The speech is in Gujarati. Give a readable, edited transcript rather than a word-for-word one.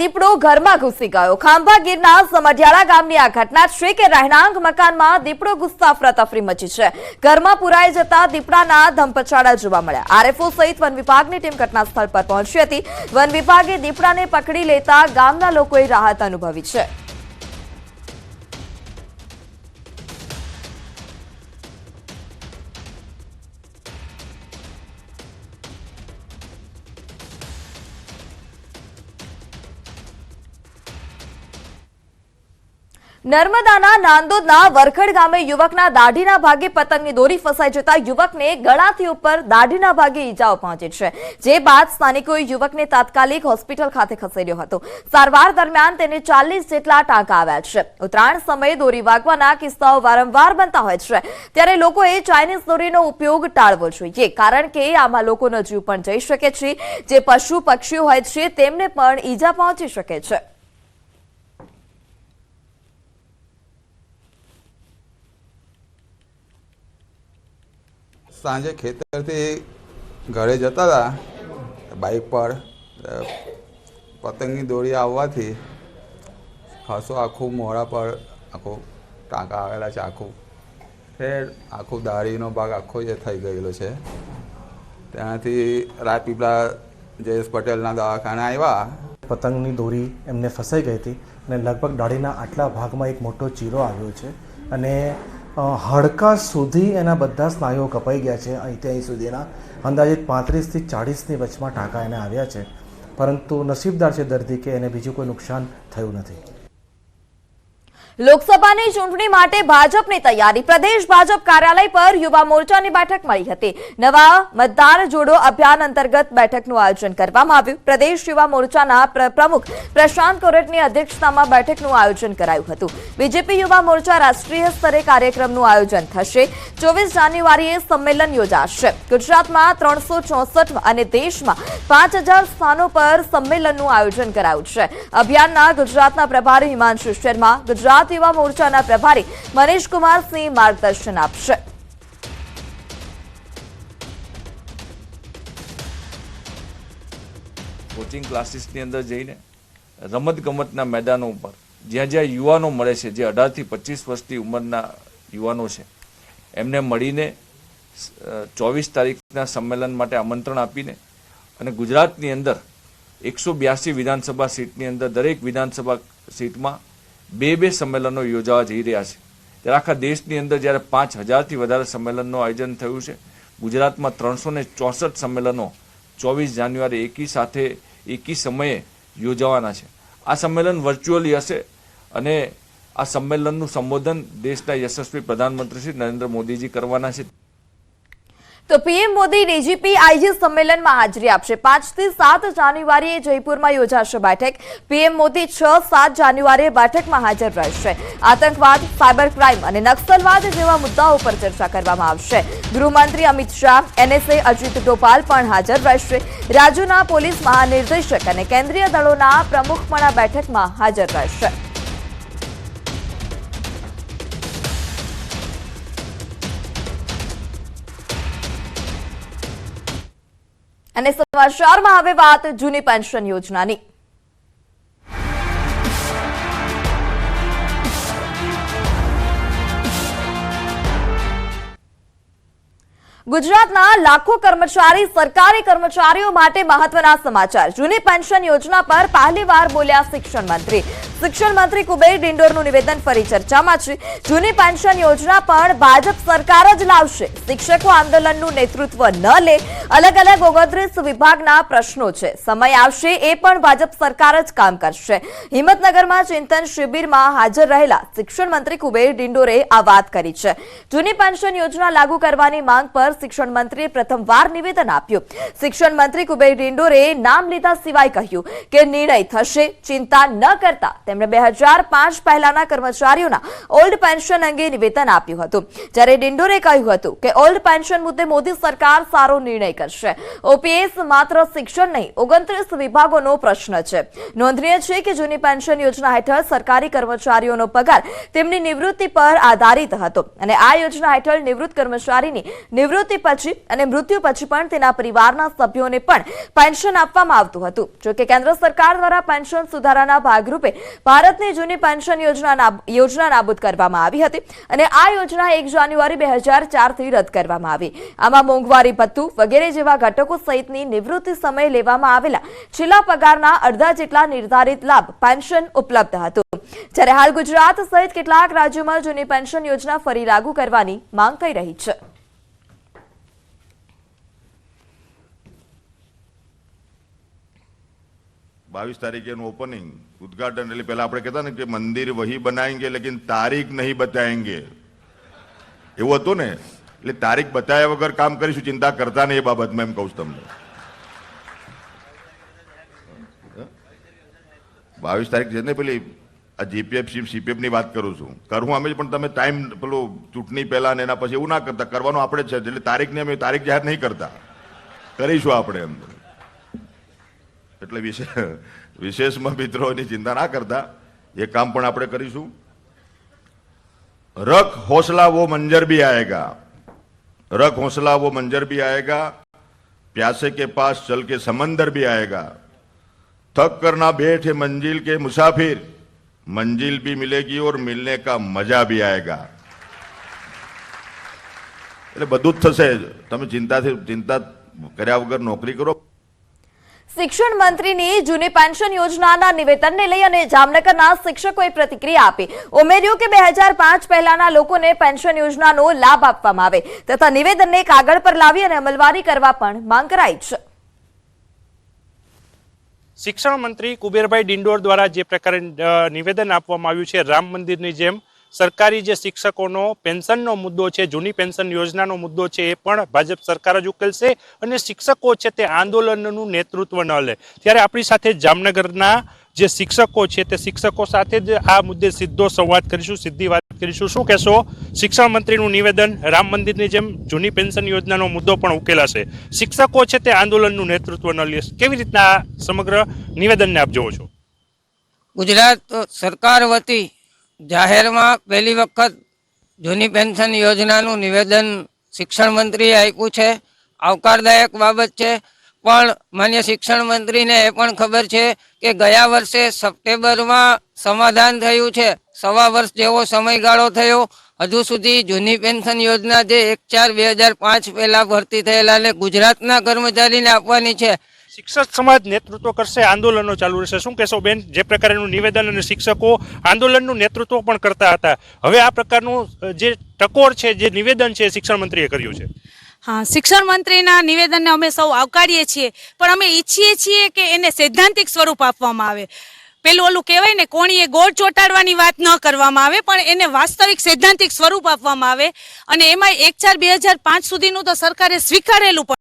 દીપડો ઘરમાં ઘૂસી ગયો। ખાંભા ગીરના સમઢિયાળા ગામની આ ઘટના છે કે રહેણાંક મકાનમાં દીપડો ઘૂસતા અફરાતફરી મચી છે। ઘરમાં પુરાઈ જતા દીપડાના ધમપછાડા જોવા મળ્યા। આરએફઓ સહિત વન વિભાગની ટીમ ઘટના સ્થળ પર પહોંચી હતી। વન વિભાગે દીપડાને પકડી લેતા ગામના લોકોએ રાહત અનુભવી છે। નર્મદાના નાંદોદના વરખડ ગામે યુવકના દાઢીના ભાગે પતંગની દોરી ફસાઈ જતા યુવકને ગળાથી ઉપર દાઢીના ભાગે ઈજાઓ પહોંચી છે। જે બાદ સ્થાનિકોએ યુવકને તાત્કાલિક હોસ્પિટલ ખાતે ખસેડ્યો હતો। સારવાર દરમિયાન તેને 40 જેટલા ટાંકા આવ્યા છે। ઉત્તરાયણ સમયે દોરી વાગવાના કિસ્સાઓ વારંવાર બનતા હોય છે, ત્યારે લોકોએ ચાઇનીઝ દોરીનો ઉપયોગ ટાળવો જોઈએ, કારણ કે આમાં લોકોનો જીવ પણ જઈ શકે છે। જે પશુ પક્ષીઓ હોય છે તેમને પણ ઈજા પહોંચી શકે છે। સાંજે ખેતરથી ઘરે જતા હતા બાઇક પર, પતંગની દોરી આવવાથી ખાસો આખું મોઢા પર આખું ટાંકા આવેલા છે। આખું દાઢીનો ભાગ આખો જે થઈ ગયેલો છે। ત્યાંથી રાજપીપળા જયેશ પટેલના દવાખાને આવ્યા। પતંગની દોરી એમને ફસાઈ ગઈ હતી અને લગભગ દાઢીના આટલા ભાગમાં એક મોટો ચીરો આવ્યો છે અને હાડકા સુધી એના બધા સ્નાયુઓ કપાઈ ગયા છે। અહીંથી અહીં સુધીના અંદાજિત 35 થી 40ની વચમાં ટાંકા એને આવ્યા છે, પરંતુ નસીબદાર છે દર્દી કે એને બીજું કોઈ નુકસાન થયું નથી। લોકસભાની ચૂંટણી માટે ભાજપની તૈયારી। પ્રદેશ ભાજપ કાર્યાલય પર યુવા મોરચાની બેઠક મળી હતી। નવા મતદાર જોડો અભિયાન અંતર્ગત બેઠકનું આયોજન કરવામાં આવ્યું। પ્રદેશ યુવા મોરચાના પ્રમુખ પ્રશાંત કોરટની અધ્યક્ષતામાં બેઠકનું આયોજન કરાયું હતું। બીજેપી યુવા મોરચા રાષ્ટ્રીય સ્તરે કાર્યક્રમનું આયોજન થશે। 24 જાન્યુઆરીએ સંમેલન યોજાશે। ગુજરાતમાં 364 અને દેશમાં 5000 સ્થાનો પર સંમેલનનું આયોજન કરાયું છે। અભિયાનના ગુજરાતના પ્રભારી હિમાંશુ શર્મા, ગુજરાત યુવા મોરચાના પ્રભારી મનીષ કુમાર સિંહ માર્ગદર્શન આપશે। કોચિંગ ક્લાસીસની અંદર જઈને રમતગમતના મેદાનો ઉપર જ્યાં જ્યાં યુવાનો મળે છે, જે 18 થી 25 વર્ષની ઉંમરના યુવાનો છે, એમને મળીને 24 તારીખના સંમેલન માટે આમંત્રણ આપીને અને ગુજરાતની અંદર 182 વિધાનસભા સીટની અંદર દરેક વિધાનસભા સીટમાં બે સંમેલનો યોજાવા જઈ રહ્યા છે। ત્યારે આખા દેશની અંદર જ્યારે 5000થી વધારે સંમેલનનું આયોજન થયું છે। ગુજરાતમાં 364 સંમેલનો 24 જાન્યુઆરી એકી સમયે યોજાવાના છે। આ સંમેલન વર્ચ્યુઅલી હશે અને આ સંમેલનનું સંબોધન દેશના યશસ્વી પ્રધાનમંત્રી શ્રી નરેન્દ્ર મોદીજી કરવાના છે। તો પીએમ મોદી ડીજીપી આઈજી સંમેલનમાં હાજરી આપશે। 5 થી 7 જાન્યુઆરીએ જયપુરમાં યોજાશે બેઠક। પીએમ મોદી 6-7 જાન્યુઆરીએ બેઠકમાં હાજર રહેશે। આતંકવાદ, સાયબર ક્રાઇમ અને નક્સલવાદ જેવા મુદ્દાઓ પર ચર્ચા કરવામાં આવશે। ગૃહમંત્રી અમિત શાહ, એનએસએ અજીત ડોભાલ પણ હાજર રહેશે। રાજ્યોના પોલીસ મહાનિર્દેશક અને કેન્દ્રીય દળોના પ્રમુખ પણ આ બેઠકમાં હાજર રહેશે। અને સમાચારમાં હવે વાત જૂની પેન્શન યોજનાની। ગુજરાતના લાખો કર્મચારી સરકારી કર્મચારીઓ માટે મહત્વના સમાચાર। જૂની પેન્શન યોજના પર પહેલીવાર બોલ્યા શિક્ષણ મંત્રી। શિક્ષણ મંત્રી કુબેર ડિંડોરનું નિવેદન ફરી ચર્ચામાં છે। જૂની પેન્શન યોજના પણ ભાજપ સરકાર જ લાવશે। શિક્ષકો આંદોલનનું નેતૃત્વ ન લે। અલગ અલગ 29 વિભાગના પ્રશ્નો છે, સમય આવશે એ પણ ભાજપ સરકાર જ કામ કરશે। હિંમતનગરમાં ચિંતન શિબિરમાં હાજર રહેલા શિક્ષણ મંત્રી કુબેર ડિંડોરે આ વાત કરી છે। જૂની પેન્શન યોજના લાગુ કરવાની માંગ પર શિક્ષણ મંત્રીએ પ્રથમવાર નિવેદન આપ્યું। શિક્ષણ મંત્રી કુબેર ડિંડોરે નામ લીધા સિવાય કહ્યું કે નિર્ણય થશે, ચિંતા ન કરતા। તેમણે 2005 પહેલાના કર્મચારીઓના ઓલ્ડ પેન્શન અંગે નિવેદન આપ્યું હતું, જ્યારે ડિંડોરે કહ્યું હતું કે ઓલ્ડ પેન્શન મુદ્દે મોદી સરકાર સારો નિર્ણય કરશે। ઓપીએસ માત્ર શિક્ષણ નહીં, 29 વિભાગોનો પ્રશ્ન છે। નોંધનીય છે કે જૂની પેન્શન યોજના હેઠળ સરકારી કર્મચારીઓનો પગાર તેમની નિવૃત્તિ પર આધારિત હતો અને આ યોજના હેઠળ નિવૃત્ત કર્મચારીની નિવૃત્તિ નિવૃત્તિ પછી અને મૃત્યુ પછી પણ તેના પરિવારના સભ્યોને પણ પેન્શન આપવામાં આવતું હતું. જોકે કેન્દ્ર સરકાર દ્વારા પેન્શન સુધારાના ભાગરૂપે ભારતની જૂની પેન્શન યોજના નાબૂદ કરવામાં આવી હતી અને આ યોજના 1 જાન્યુઆરી 2004થી રદ કરવામાં આવી. આમાં મોંઘવારી ભથ્થું વગેરે જેવા ઘટકો સહિતની નિવૃત્તિ સમયે લેવામાં આવેલા છેલ્લા પગારના અડધા જેટલા નિર્ધારિત લાભ પેન્શન ઉપલબ્ધ હતું. જ્યારે હાલ ગુજરાત સહિત કેટલાક રાજ્યોમાં જૂની પેન્શન યોજના ફરી લાગુ કરવાની માંગ થઈ રહી છે. बाईस तारीख ओपनिंग उद्घाटन એટલે પહેલા આપણે કહેતા ને કે મંદિર વહી બનાएंगे लेकिन तारीख नहीं बताएंगे એવું હતું ને. એટલે તારીખ બતાવ્યા વગર કામ કરીશું, ચિંતા કરતા નહીં એ બાબતમાં, એમ કહું છું તમને. 22 તારીખ છે ને, પેલી આ જીપીએફ સીપીએફ ની વાત કરું છું, કરું અમે, પણ તમે ટાઈમ પેલું ચૂંટણી પહેલા ને એના પછી એવું ના કરતા, કરવાનું આપણે જ છે. એટલે તારીખને અમે તારીખ જાહેર નહીં કરતા, કરીશું આપણે એમ. એટલે વિશેષમાં મિત્રો એની ચિંતા ના કરતા, એ કામ પણ આપણે કરીશું. रख हौसला वो मंजर भी आएगा, रख हौसला वो मंजर भी आएगा, प्यासे के पास चल के समंदर भी आएगा, थक कर ना बैठे मंजिल के मुसाफिर, मंजिल भी मिलेगी और मिलने का मजा भी आएगा. એટલે બધું જ થશે. તમે ચિંતા કર્યા વગર નોકરી કરો. શિક્ષણ મંત્રીની જૂની પેન્શન યોજનાના નિવેદનને લઈ અને જામનગરના શિક્ષકોએ પ્રતિક્રિયા આપી. ઉમેર્યું કે 2005 પહેલાના લોકોને પેન્શન યોજનાનો લાભ આપવામાં આવે તથા નિવેદનને કાગળ પર લાવી અને અમલવારી કરવા પણ માંગ કરાઈ છે. શિક્ષણ મંત્રી કુબેરભાઈ ડિંડોર દ્વારા જે પ્રકારે નિવેદન આપવામાં આવ્યું છે, રામ મંદિરની જેમ સરકારી જે શિક્ષકોનો પેન્શનનો મુદ્દો છે, જૂની પેન્શન યોજનાનો મુદ્દો છે, એ પણ ભાજપ સરકાર જ ઉકેલશે અને શિક્ષકો છે તે આંદોલનનું નેતૃત્વ ન લે. ત્યારે આપણી સાથે જામનગરના જે શિક્ષકો છે તે શિક્ષકો સાથે જ આ મુદ્દે સીધો સંવાદ કરીશું, સીધી વાત કરીશું. શું કહેશો? શિક્ષણ મંત્રીનું નિવેદન, રામ મંદિરની જેમ જૂની પેન્શન યોજનાનો મુદ્દો પણ ઉકેલાશે, શિક્ષકો છે તે આંદોલનનું નેતૃત્વ ન લે, કેવી રીતના સમગ્ર નિવેદનને આપ જોવો છો? ગુજરાત સરકાર વતી જાહેરમાં પહેલી વખત જૂની પેન્શન યોજનાનું નિવેદન શિક્ષણ મંત્રીએ આપ્યું છે. આવકારદાયક બાબત છે. પણ માન્ય શિક્ષણ મંત્રીને એ પણ ખબર છે કે ગયા વર્ષે સપ્ટેમ્બરમાં સમાધાન થયું છે, 1.25 વર્ષ જેવો સમયગાળો થયો, હજુ સુધી જૂની પેન્શન યોજના જે 1/4/2005 પહેલા ભરતી થયેલાને ગુજરાતના કર્મચારીને આપવાની છે. શિક્ષક સમાજ નેતૃત્વ કરશે, આંદોલનો ચાલુ રહેશે. શું કહેશો બેન? જે પ્રકારનું નિવેદન અને શિક્ષકો આંદોલનનું નેતૃત્વ પણ કરતા હતા, હવે આ પ્રકારનું જે ટકોર છે, જે નિવેદન છે, શિક્ષણ મંત્રીએ કર્યું છે. હા, શિક્ષણ મંત્રીના નિવેદનને અમે સૌ આવકારીએ છીએ, પણ અમે ઈચ્છીએ છીએ કે એને સૈદ્ધાંતિક સ્વરૂપ આપવામાં આવે. પેલું ઓલું કહેવાય ને, કોણીએ ગોળ ચોંટાડવાની વાત ન કરવામાં આવે, પણ એને વાસ્તવિક સૈદ્ધાંતિક સ્વરૂપ આપવામાં આવે. અને એમાં 1/4/2005 સુધીનું તો સરકારે સ્વીકારેલું પણ